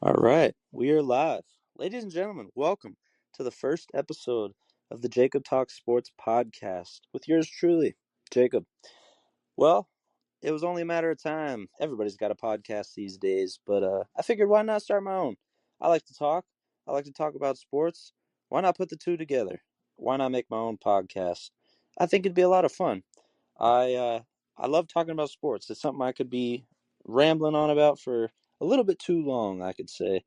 All right, we are live. Ladies and gentlemen, welcome to the first episode of the Jacob Talks Sports podcast with yours truly, Jacob. Well, it was only a matter of time. Everybody's got a podcast these days, but I figured why not start my own? I like to talk. I like to talk about sports. Why not put the two together? Why not make my own podcast? I think it'd be a lot of fun. I uh, I love talking about sports. It's something I could be rambling on about for a little bit too long, I could say.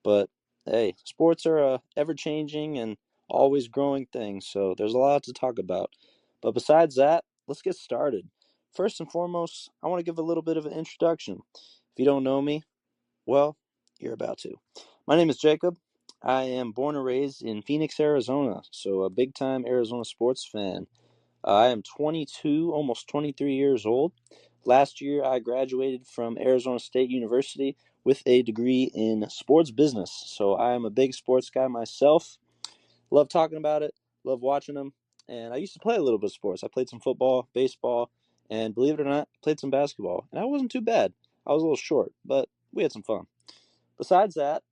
But hey, sports are a ever changing and always growing thing, so there's a lot to talk about. But besides that, let's get started. First and foremost, I want to give a little bit of an introduction. If you don't know me, well, you're about to. My name is Jacob. I am born and raised in Phoenix, Arizona, so a big time Arizona sports fan. I am 22, almost 23 years old. Last year, I graduated from Arizona State University with a degree in sports business. So I am a big sports guy myself. Love talking about it, love watching them. And I used to play a little bit of sports. I played some football, baseball, and believe it or not, played some basketball. And I wasn't too bad. I was a little short, but we had some fun. Besides that,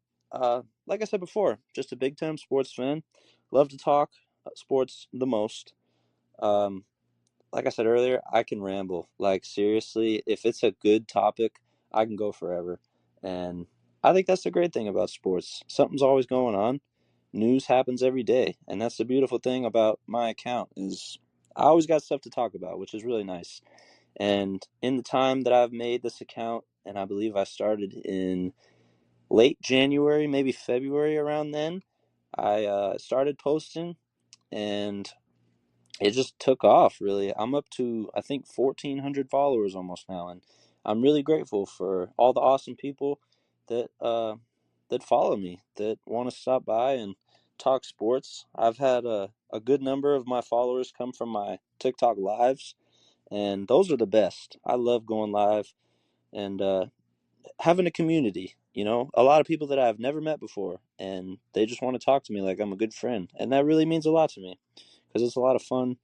like I said before, just a big time sports fan. Love to talk sports the most. Um, like I said earlier, I can ramble. Like seriously, if it's a good topic, I can go forever. And I think that's the great thing about sports. Something's always going on. News happens every day, and that's the beautiful thing about my account is I always got stuff to talk about, which is really nice. And in the time that I've made this account, and I believe I started in late January, maybe February around then, I started posting and it just took off really. I'm up to I think 1400 followers almost now, and I'm really grateful for all the awesome people that that follow me, that want to stop by and talk sports. I've had a good number of my followers come from my TikTok lives, and those are the best. I love going live and having a community. You know, a lot of people that I've never met before, and they just want to talk to me like I'm a good friend, and that really means a lot to me because it's a lot of fun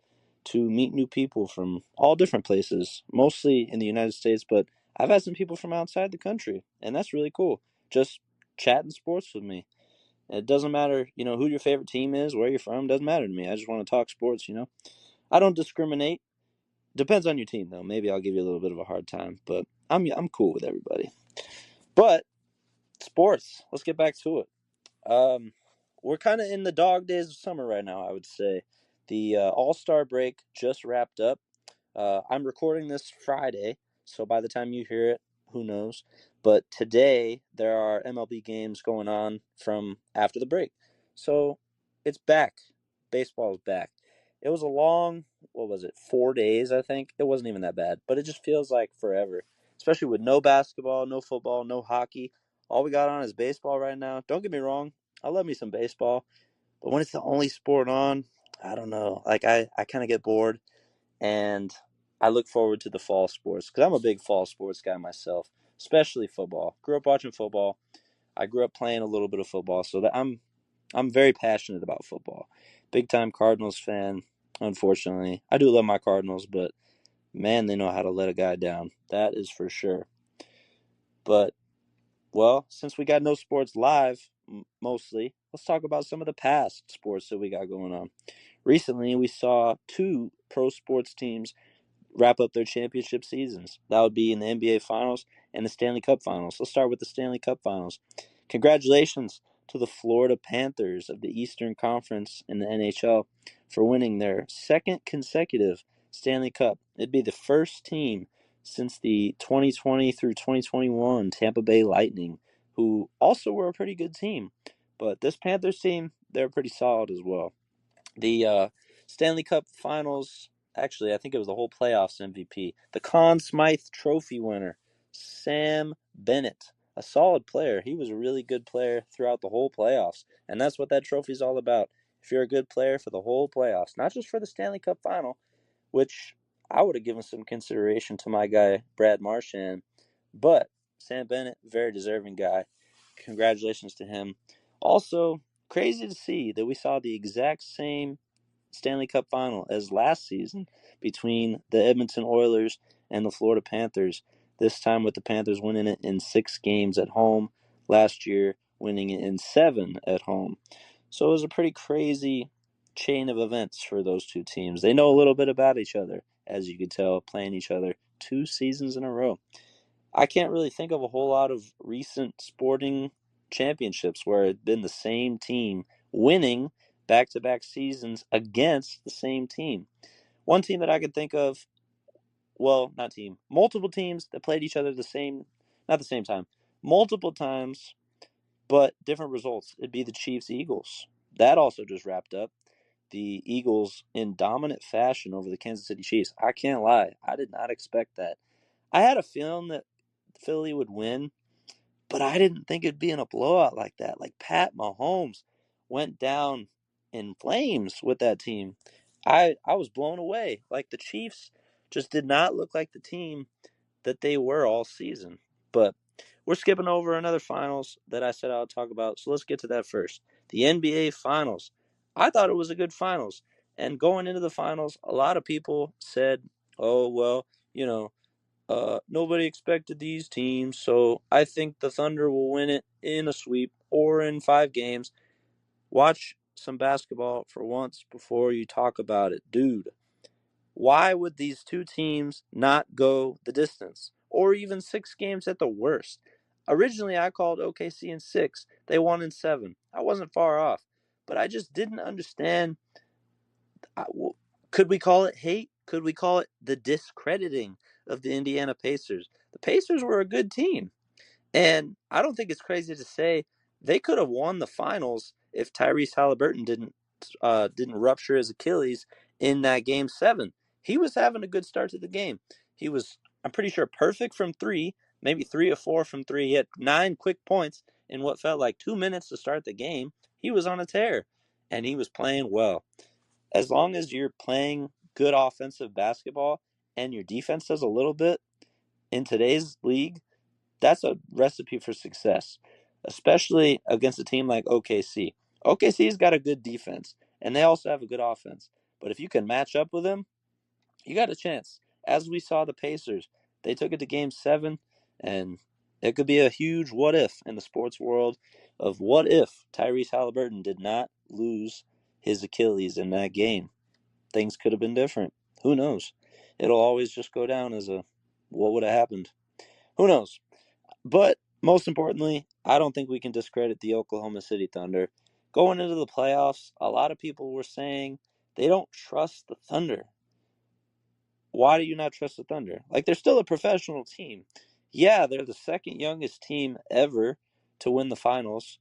to meet new people from all different places, mostly in the United States, but I've had some people from outside the country, and that's really cool. Just chatting sports with me. It doesn't matter, who your favorite team is, where you're from, doesn't matter to me. I just want to talk sports. I don't discriminate. Depends on your team though. Maybe I'll give you a little bit of a hard time, but I'm cool with everybody. But sports, let's get back to it. Um, we're kind of in the dog days of summer right now, I would say. The All-Star break just wrapped up. I'm recording this Friday, so by the time you hear it, who knows? But today there are MLB games going on from after the break, so it's back. Baseball is back. It was a long, what was it, 4 days? I think it wasn't even that bad, but it just feels like forever, especially with no basketball, no football, no hockey. All we got on is baseball right now. Don't get me wrong, I love me some baseball, but when it's the only sport on, I don't know. Like I kind of get bored and I look forward to the fall sports because I'm a big fall sports guy myself, especially football. Grew up watching football. I grew up playing a little bit of football, so that I'm very passionate about football. Big time Cardinals fan. Unfortunately, I do love my Cardinals, but man, they know how to let a guy down. That is for sure. But well, since we got no sports live, mostly, let's talk about some of the past sports that we got going on. Recently, we saw two pro sports teams wrap up their championship seasons. That would be in the NBA Finals and the Stanley Cup Finals. Let's start with the Stanley Cup Finals. Congratulations to the Florida Panthers of the Eastern Conference in the NHL for winning their second consecutive Stanley Cup. It'd be the first team since the 2020 through 2021 Tampa Bay Lightning, who also were a pretty good team. But this Panthers team, they're pretty solid as well. The Stanley Cup Finals, actually, I think it was the whole playoffs MVP. The Conn Smythe Trophy winner, Sam Bennett, a solid player. He was a really good player throughout the whole playoffs, and that's what that trophy's all about. If you're a good player for the whole playoffs, not just for the Stanley Cup Final, which I would have given some consideration to my guy Brad Marchand, but Sam Bennett, very deserving guy. Congratulations to him. Also, crazy to see that we saw the exact same Stanley Cup final as last season between the Edmonton Oilers and the Florida Panthers. This time with the Panthers winning it in 6 games at home. last year, winning in 7 at home. So it was a pretty crazy chain of events for those two teams. They know a little bit about each other, as you could tell, playing each other 2 seasons in a row. I can't really think of a whole lot of recent sporting championships where it's been the same team winning back-to-back seasons against the same team. One team that I could think of, well, not team, multiple teams that played each other not the same time, multiple times, but different results. It'd be the Chiefs Eagles. That also just wrapped up. The Eagles in dominant fashion over the Kansas City Chiefs. I can't lie, I did not expect that. I had a feeling that Philly would win, but I didn't think it'd be in a blowout like that. Like Pat Mahomes went down in flames with that team. I was blown away. Like the Chiefs just did not look like the team that they were all season. But we're skipping over another finals that I said I would talk about. So let's get to that first. The NBA Finals. I thought it was a good finals. And going into the finals, a lot of people said, oh, well, you know, nobody expected these teams, so I think the Thunder will win it in a sweep or in 5 games. Watch some basketball for once before you talk about it. Dude, why would these two teams not go the distance? Or even 6 games at the worst? Originally, I called OKC in 6. They won in 7. I wasn't far off. But I just didn't understand. Could we call it hate? Could we call it the discrediting of the Indiana Pacers? The Pacers were a good team. And I don't think it's crazy to say they could have won the finals if Tyrese Halliburton didn't rupture his Achilles in that game 7. He was having a good start to the game. He was, I'm pretty sure, perfect from 3, maybe 3 or 4 from 3. He had 9 quick points in what felt like 2 minutes to start the game. He was on a tear, and he was playing well. As long as you're playing good offensive basketball and your defense does a little bit in today's league, that's a recipe for success, especially against a team like OKC. OKC's got a good defense, and they also have a good offense. But if you can match up with them, you got a chance. As we saw the Pacers, they took it to game 7, and it could be a huge what if in the sports world of what if Tyrese Halliburton did not lose his Achilles in that game. Things could have been different. Who knows? It'll always just go down as a what would have happened. Who knows? But most importantly, I don't think we can discredit the Oklahoma City Thunder. Going into the playoffs, a lot of people were saying they don't trust the Thunder. Why do you not trust the Thunder? Like, they're still a professional team. Yeah, they're the second youngest team ever to win the finals.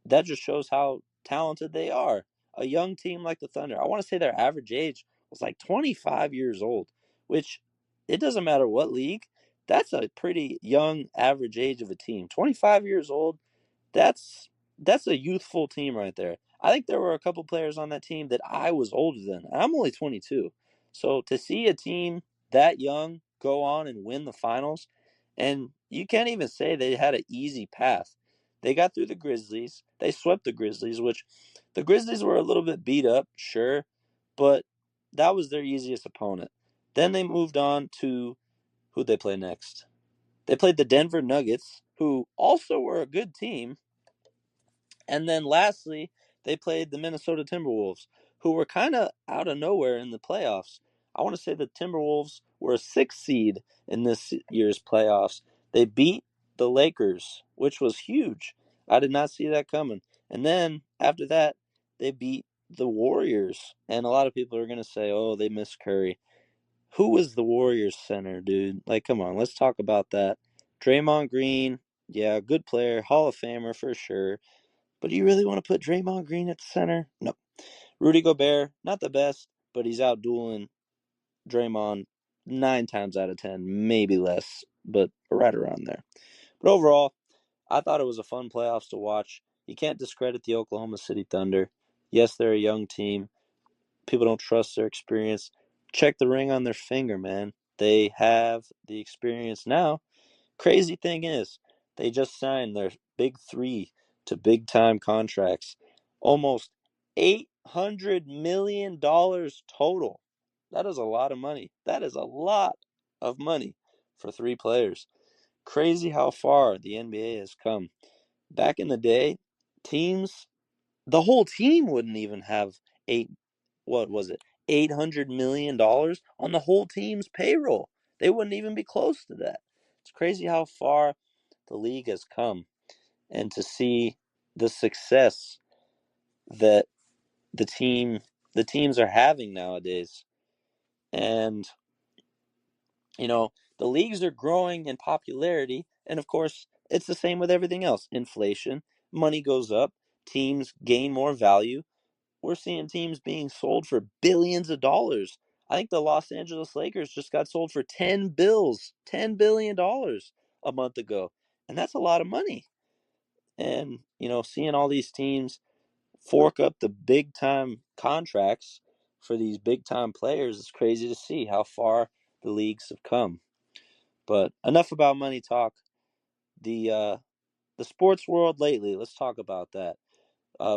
That just shows how talented they are. A young team like the Thunder, I want to say their average age was like 25 years old, which it doesn't matter what league. That's a pretty young average age of a team. 25 years old, that's that's a youthful team right there. I think there were a couple players on that team that I was older than. And I'm only 22. So to see a team that young go on and win the finals, and you can't even say they had an easy path. They got through the Grizzlies. They swept the Grizzlies, which the Grizzlies were a little bit beat up, sure, but that was their easiest opponent. Then they moved on to who'd they play next? They played the Denver Nuggets, who also were a good team, and then lastly, they played the Minnesota Timberwolves, who were kind of out of nowhere in the playoffs. I want to say the Timberwolves were a 6 seed in this year's playoffs. They beat the Lakers, which was huge. I did not see that coming. And then after that, they beat the Warriors. And a lot of people are going to say, oh, they missed Curry. Who was the Warriors center, dude? Like, come on, let's talk about that. Draymond Green, yeah, good player, Hall of Famer for sure. But do you really want to put Draymond Green at the center? No. Rudy Gobert, not the best, but he's out dueling Draymond 9 times out of 10, maybe less, but right around there. But overall, I thought it was a fun playoffs to watch. You can't discredit the Oklahoma City Thunder. Yes, they're a young team. People don't trust their experience. Check the ring on their finger, man. They have the experience now. Crazy thing is, they just signed their big 3 to big time contracts. Almost $800 million total. That is a lot of money. That is a lot of money for 3 players. Crazy how far the NBA has come. Back in the day, the whole team wouldn't even have what was it, $800 million on the whole team's payroll. They wouldn't even be close to that. It's crazy how far the league has come, and to see the success that the teams are having nowadays. And the leagues are growing in popularity, and of course, it's the same with everything else. Inflation, money goes up, teams gain more value. We're seeing teams being sold for billions of dollars. I think the Los Angeles Lakers just got sold for $10 billion a month ago. And that's a lot of money. And, seeing all these teams fork up the big time contracts for these big time players, it's crazy to see how far the leagues have come. But enough about money talk. The sports world lately, let's talk about that.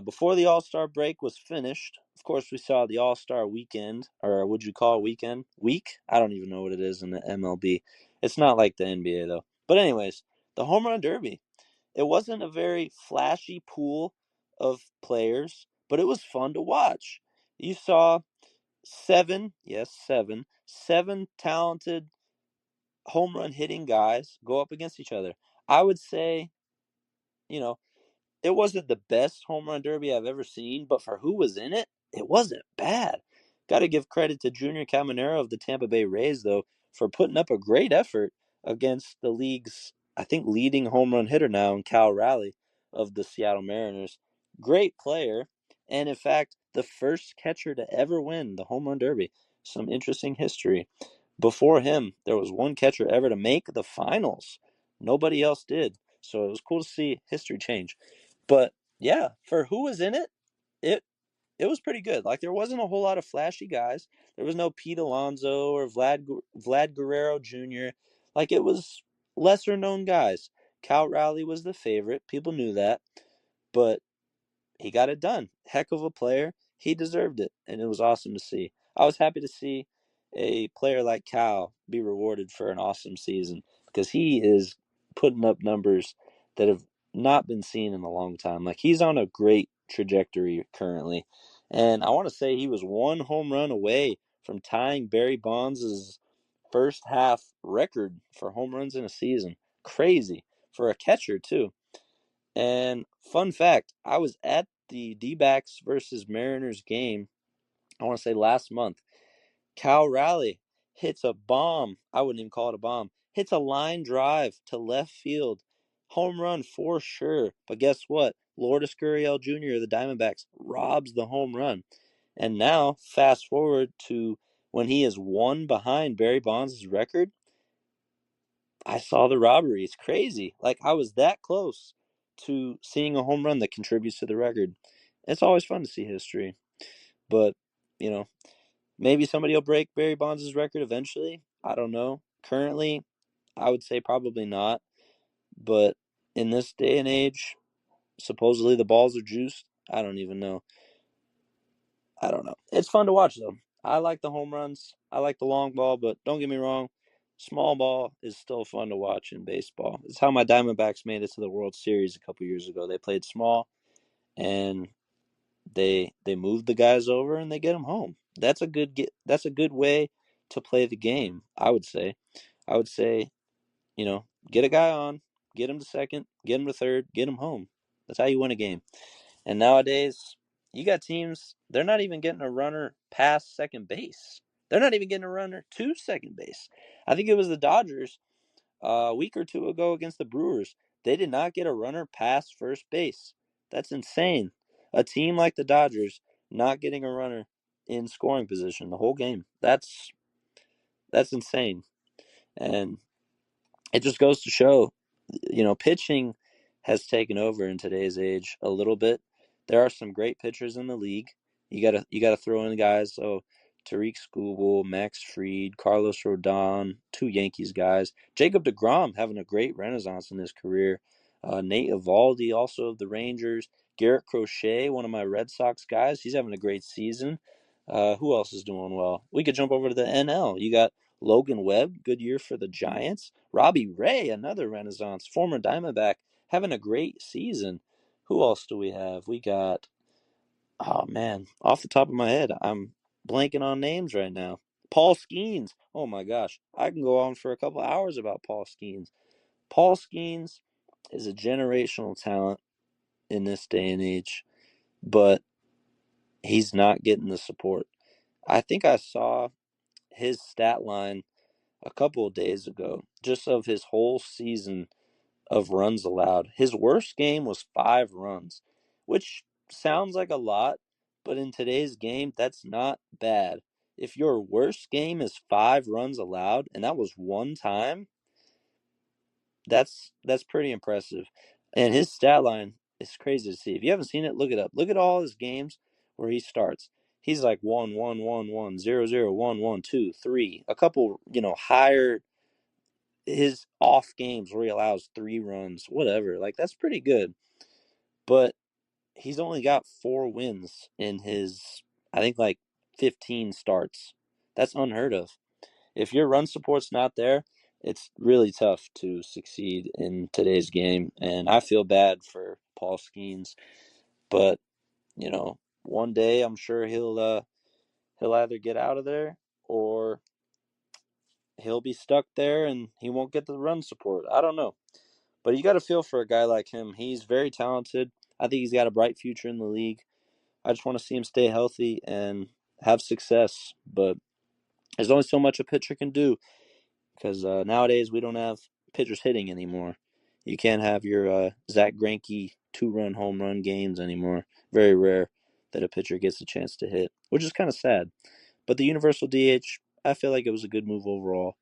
Before the All Star break was finished, of course, we saw the All Star weekend, or would you call it weekend? Week? I don't even know what it is in the MLB. It's not like the NBA, though. But, anyways, the Home Run Derby. It wasn't a very flashy pool of players, but it was fun to watch. You saw seven talented home run hitting guys go up against each other. I would say, you know, it wasn't the best home run derby I've ever seen, but for who was in it, it wasn't bad. Got to give credit to Junior Caminero of the Tampa Bay Rays, though, for putting up a great effort against the league's, I think, leading home run hitter now in Cal Raleigh of the Seattle Mariners. Great player, and in fact, the first catcher to ever win the home run derby. Some interesting history. Before him, there was one catcher ever to make the finals. Nobody else did. So it was cool to see history change. But yeah, for who was in it, it it was pretty good. Like there wasn't a whole lot of flashy guys. There was no Pete Alonso or Vlad Guerrero Jr. Like it was lesser known guys. Cal Raleigh was the favorite. People knew that, but he got it done. Heck of a player. He deserved it, and it was awesome to see. I was happy to see a player like Cal be rewarded for an awesome season because he is putting up numbers that have not been seen in a long time. Like he's on a great trajectory currently. And I want to say he was one home run away from tying Barry Bonds' first half record for home runs in a season. Crazy for a catcher too. And fun fact, I was at the D-backs versus Mariners game, I want to say last month. Cal Raleigh hits a bomb. I wouldn't even call it a bomb. Hits a line drive to left field. Home run for sure. But guess what? Lourdes Gurriel Jr. of the Diamondbacks robs the home run. And now, fast forward to when he is one behind Barry Bonds' record. I saw the robbery. It's crazy. Like I was that close to seeing a home run that contributes to the record. It's always fun to see history. But, you know, maybe somebody will break Barry Bonds' record eventually. I don't know. Currently, I would say probably not. But in this day and age, supposedly the balls are juiced. I don't even know. I don't know. It's fun to watch, though. I like the home runs. I like the long ball, but don't get me wrong. Small ball is still fun to watch in baseball. It's how my Diamondbacks made it to the World Series a couple years ago. They played small, and they move the guys over and they get them home. That's a good way to play the game. I would say, get a guy on, get him to second, get him to third, get him home. That's how you win a game. And nowadays, you got teams, they're not even getting a runner past second base. They're not even getting a runner to second base. I think it was the Dodgers a week or two ago against the Brewers. They did not get a runner past first base. That's insane. A team like the Dodgers not getting a runner in scoring position the whole game. That's insane. And it just goes to show, pitching has taken over in today's age a little bit. There are some great pitchers in the league. You gotta throw in guys. So Tariq Skubal, Max Fried, Carlos Rodon, two Yankees guys. Jacob DeGrom having a great renaissance in his career. Nate Eovaldi, also of the Rangers. Garrett Crochet, one of my Red Sox guys. He's having a great season. Who else is doing well? We could jump over to the NL. You got Logan Webb, good year for the Giants. Robbie Ray, another renaissance, former Diamondback, having a great season. Who else do we have? We got, oh man, off the top of my head, I'm blanking on names right now. Paul Skeens. Oh my gosh, I can go on for a couple hours about Paul Skeens. Paul Skeens is a generational talent in this day and age, but he's not getting the support. I think I saw his stat line a couple of days ago, just of his whole season of runs allowed. His worst game was 5 runs, which sounds like a lot, but in today's game, that's not bad. If your worst game is 5 runs allowed, and that was one time, that's pretty impressive. And his stat line is crazy to see. If you haven't seen it, look it up. Look at all his games where he starts. He's like 1-1-1-1-0-0-1-1-2-3. A couple, higher his off games where he allows 3 runs, whatever. Like that's pretty good. But he's only got 4 wins in his I think like 15 starts. That's unheard of. If your run support's not there, it's really tough to succeed in today's game. And I feel bad for Paul Skeens, but one day I'm sure he'll either get out of there or he'll be stuck there and he won't get the run support. I don't know. But you got to feel for a guy like him. He's very talented. I think he's got a bright future in the league. I just want to see him stay healthy and have success. But there's only so much a pitcher can do because nowadays we don't have pitchers hitting anymore. You can't have your Zach Greinke 2-run home run games anymore. Very rare that a pitcher gets a chance to hit, which is kind of sad. But the universal DH, I feel like it was a good move overall.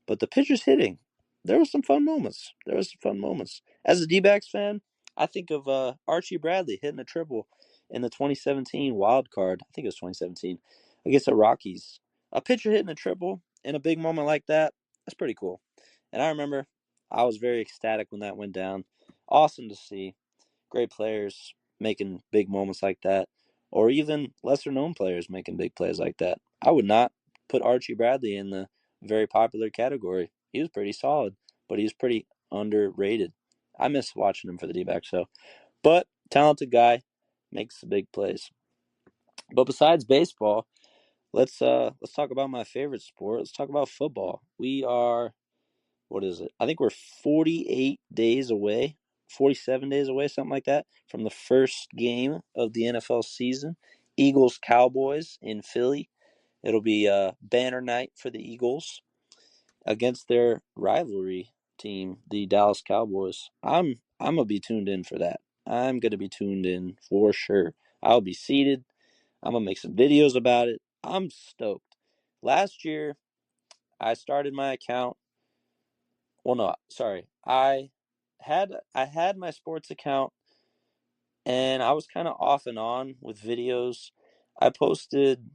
But the pitchers hitting, there were some fun moments. As a D-backs fan, I think of Archie Bradley hitting a triple in the 2017 wild card. I think it was 2017 against the Rockies. A pitcher hitting a triple in a big moment like that, that's pretty cool. And I remember I was very ecstatic when that went down. Awesome to see. Great players making big moments like that, or even lesser known players making big plays like that. I would not put Archie Bradley in the very popular category. He was pretty solid, but he was pretty underrated. I miss watching him for the D-backs, so. But talented guy, makes the big plays. But besides baseball, let's talk about my favorite sport. Let's talk about football. We are, what is it? I think we're 48 days away, 47 days away, something like that, from the first game of the NFL season. Eagles Cowboys in Philly. It'll be a banner night for the Eagles against their rivalry team, the Dallas Cowboys. I'm gonna be tuned in for that. I'm gonna be tuned in for sure. I'll be seated. I'm gonna make some videos about it. I'm stoked. Last year, I started my account. Well, no, sorry. I had my sports account, and I was kind of off and on with videos. I posted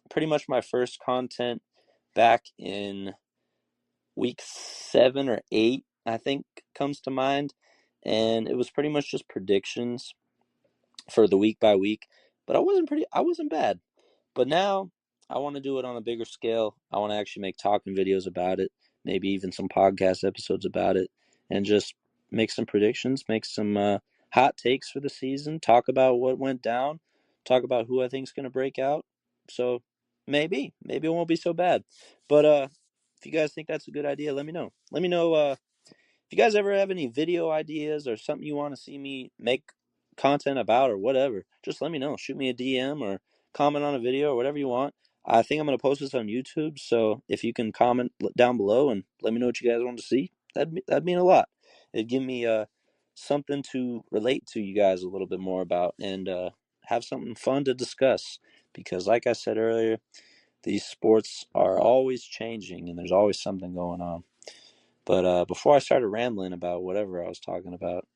pretty much my first content back in week 7 or 8, I think comes to mind. And it was pretty much just predictions for the week by week. But I wasn't bad. But now I want to do it on a bigger scale. I want to actually make talking videos about it, maybe even some podcast episodes about it, and just make some predictions, make some hot takes for the season, talk about what went down, talk about who I think is going to break out. So maybe it won't be so bad. But if you guys think that's a good idea, let me know. Let me know if you guys ever have any video ideas or something you want to see me make content about or whatever. Just let me know. Shoot me a DM or comment on a video or whatever you want. I think I'm going to post this on YouTube, so if you can comment down below and let me know what you guys want to see, that'd mean a lot. It'd give me something to relate to you guys a little bit more about and have something fun to discuss. Because, like I said earlier, these sports are always changing and there's always something going on. But before I started rambling about whatever I was talking about,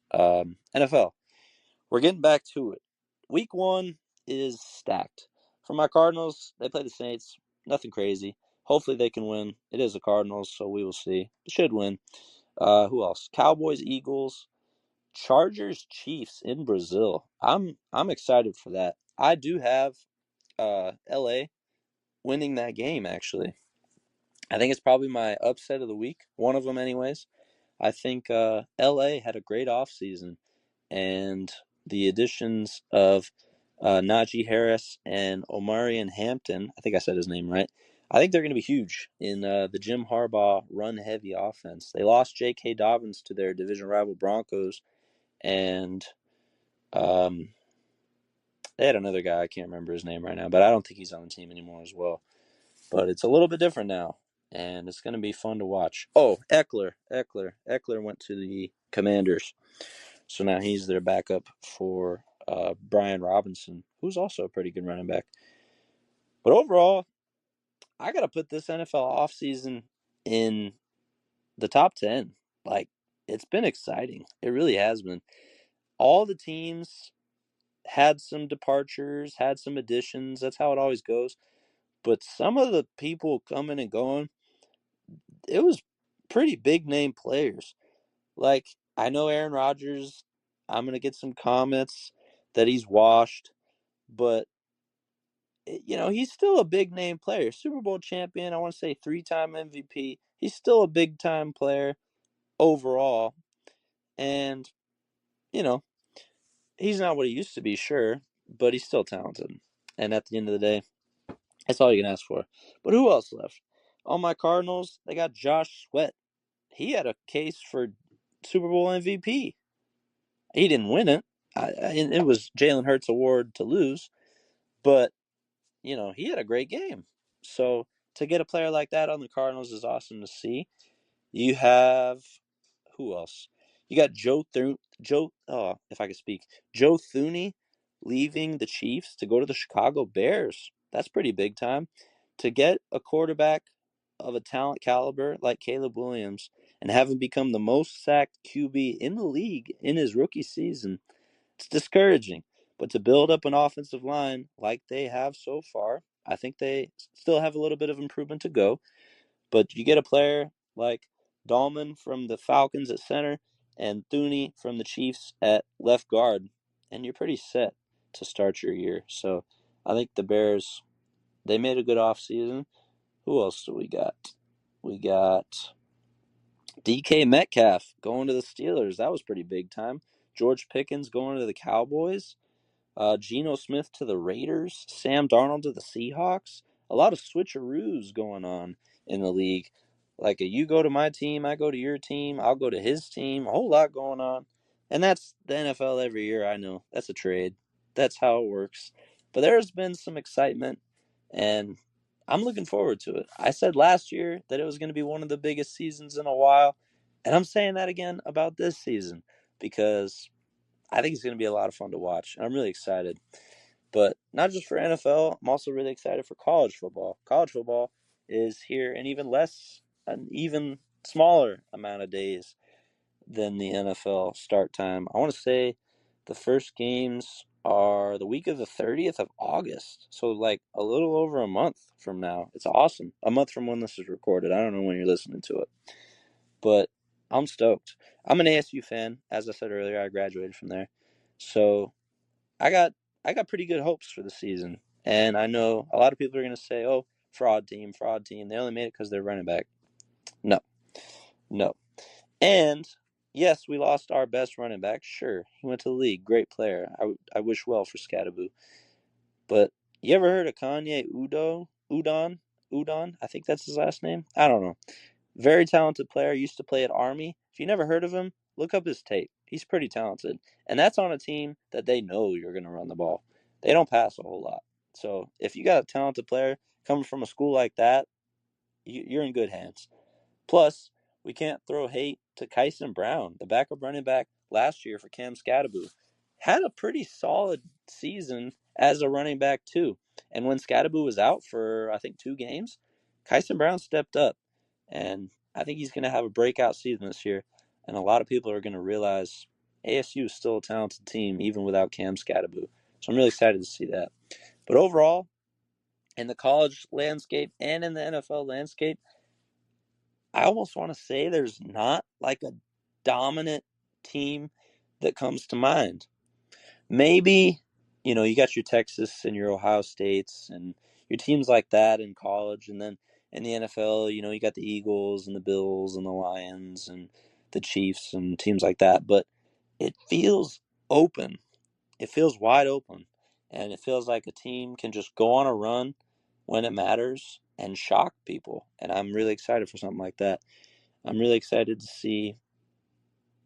NFL, we're getting back to it. Week 1 is stacked. For my Cardinals, they play the Saints. Nothing crazy. Hopefully they can win. It is the Cardinals, so we will see. They should win. Who else? Cowboys, Eagles, Chargers, Chiefs in Brazil. I'm excited for that. I do have LA winning that game, actually. I think it's probably my upset of the week, one of them anyways. I think LA had a great offseason, and the additions of Najee Harris and Omarion Hampton, I think I said his name right. I think they're going to be huge in the Jim Harbaugh run-heavy offense. They lost J.K. Dobbins to their division rival Broncos, and they had another guy. I can't remember his name right now, but I don't think he's on the team anymore as well. But it's a little bit different now, and it's going to be fun to watch. Oh, Eckler went to the Commanders, so now he's their backup for Brian Robinson, who's also a pretty good running back. But overall, I got to put this NFL offseason in the top 10. Like, it's been exciting. It really has been. All the teams had some departures, had some additions. That's how it always goes. But some of the people coming and going, it was pretty big name players. Like, I know Aaron Rodgers, I'm going to get some comments that he's washed, but he's still a big name player. Super Bowl champion, I want to say 3-time MVP. He's still a big time player overall. And, you know, he's not what he used to be, sure, but he's still talented. And at the end of the day, that's all you can ask for. But who else left? On my Cardinals, they got Josh Sweat. He had a case for Super Bowl MVP. He didn't win it. It was Jalen Hurts' award to lose, but he had a great game. So to get a player like that on the Cardinals is awesome to see. You have who else? You got if I could speak, Joe Thuney leaving the Chiefs to go to the Chicago Bears. That's pretty big time. To get a quarterback of a talent caliber like Caleb Williams and have him become the most sacked QB in the league in his rookie season, it's discouraging. But to build up an offensive line like they have so far, I think they still have a little bit of improvement to go. But you get a player like Dahlman from the Falcons at center and Thuney from the Chiefs at left guard, and you're pretty set to start your year. So I think the Bears, they made a good offseason. Who else do we got? We got DK Metcalf going to the Steelers. That was pretty big time. George Pickens going to the Cowboys. Geno Smith to the Raiders. Sam Darnold to the Seahawks. A lot of switcheroos going on in the league. Like you go to my team, I go to your team, I'll go to his team. A whole lot going on. And that's the NFL every year, I know. That's a trade. That's how it works. But there's been some excitement, and I'm looking forward to it. I said last year that it was going to be one of the biggest seasons in a while, and I'm saying that again about this season because I think it's going to be a lot of fun to watch. And I'm really excited. But not just for NFL, I'm also really excited for college football. College football is here in an even smaller amount of days than the NFL start time. I want to say the first games are the week of the 30th of August. So, like, a little over a month from now. It's awesome. A month from when this is recorded. I don't know when you're listening to it. But I'm stoked. I'm an ASU fan. As I said earlier, I graduated from there. So I got pretty good hopes for the season. And I know a lot of people are going to say, oh, fraud team. They only made it because they're running back. No. And yes, we lost our best running back. Sure, he went to the league. Great player. I wish well for Scatterboo. But you ever heard of Kanye Udon? I think that's his last name. I don't know. Very talented player. Used to play at Army. If you never heard of him, look up his tape. He's pretty talented. And that's on a team that they know you're going to run the ball. They don't pass a whole lot. So if you got a talented player coming from a school like that, you're in good hands. Plus, we can't throw hate to Kyson Brown, the backup running back last year for Cam Scatterboo. Had a pretty solid season as a running back, too. And when Scatterboo was out for, I think, 2 games, Kyson Brown stepped up. And I think he's going to have a breakout season this year. And a lot of people are going to realize ASU is still a talented team, even without Cam Scatterboo. So I'm really excited to see that. But overall, in the college landscape and in the NFL landscape, I almost want to say there's not like a dominant team that comes to mind. Maybe, you got your Texas and your Ohio States and your teams like that in college. And then in the NFL, you got the Eagles and the Bills and the Lions and the Chiefs and teams like that, but it feels open. It feels wide open, and it feels like a team can just go on a run when it matters and shock people. And I'm really excited for something like that. I'm really excited to see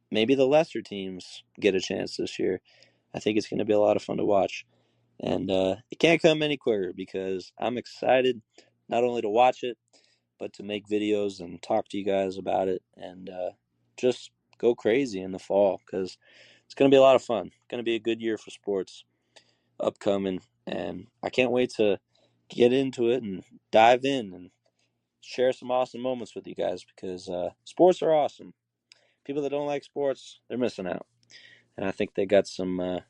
maybe the lesser teams get a chance this year. I think it's going to be a lot of fun to watch. And it can't come any quicker because I'm excited not only to watch it, but to make videos and talk to you guys about it and just go crazy in the fall because it's going to be a lot of fun. It's going to be a good year for sports upcoming. And I can't wait to get into it and dive in and share some awesome moments with you guys because sports are awesome. People that don't like sports, they're missing out. And I think they got some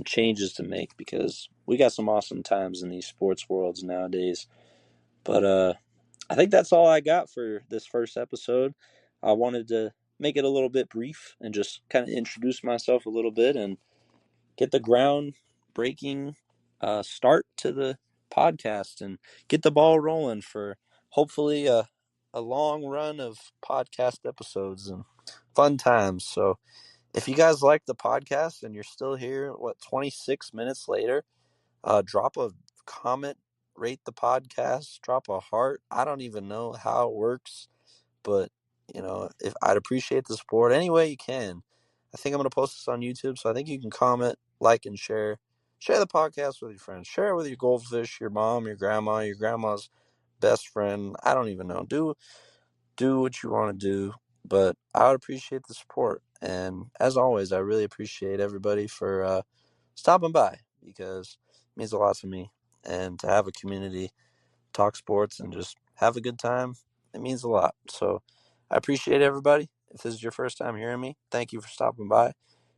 changes to make because we got some awesome times in these sports worlds nowadays. But I think that's all I got for this first episode. I wanted to make it a little bit brief and just kind of introduce myself a little bit and get the ground breaking start to the podcast and get the ball rolling for hopefully a long run of podcast episodes and fun times. So if you guys like the podcast and you're still here, 26 minutes later, drop a comment, rate the podcast, drop a heart. I don't even know how it works, but if I'd appreciate the support any way you can. I think I'm going to post this on YouTube, so I think you can comment, like, and share. Share the podcast with your friends. Share it with your goldfish, your mom, your grandma's best friend. I don't even know. Do what you want to do, but I would appreciate the support. And as always, I really appreciate everybody for stopping by because it means a lot to me. And to have a community talk sports and just have a good time, it means a lot. So I appreciate everybody. If this is your first time hearing me, thank you for stopping by.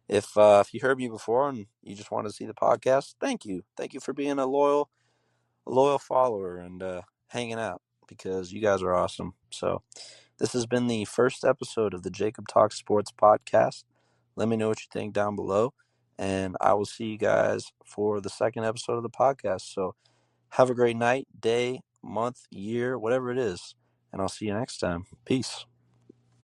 If you heard me before and you just want to see the podcast, thank you. Thank you for being a loyal follower and hanging out because you guys are awesome. So this has been the first episode of the Jacob Talks Sports podcast. Let me know what you think down below, and I will see you guys for the second episode of the podcast. So have a great night, day, month, year, whatever it is, and I'll see you next time. Peace.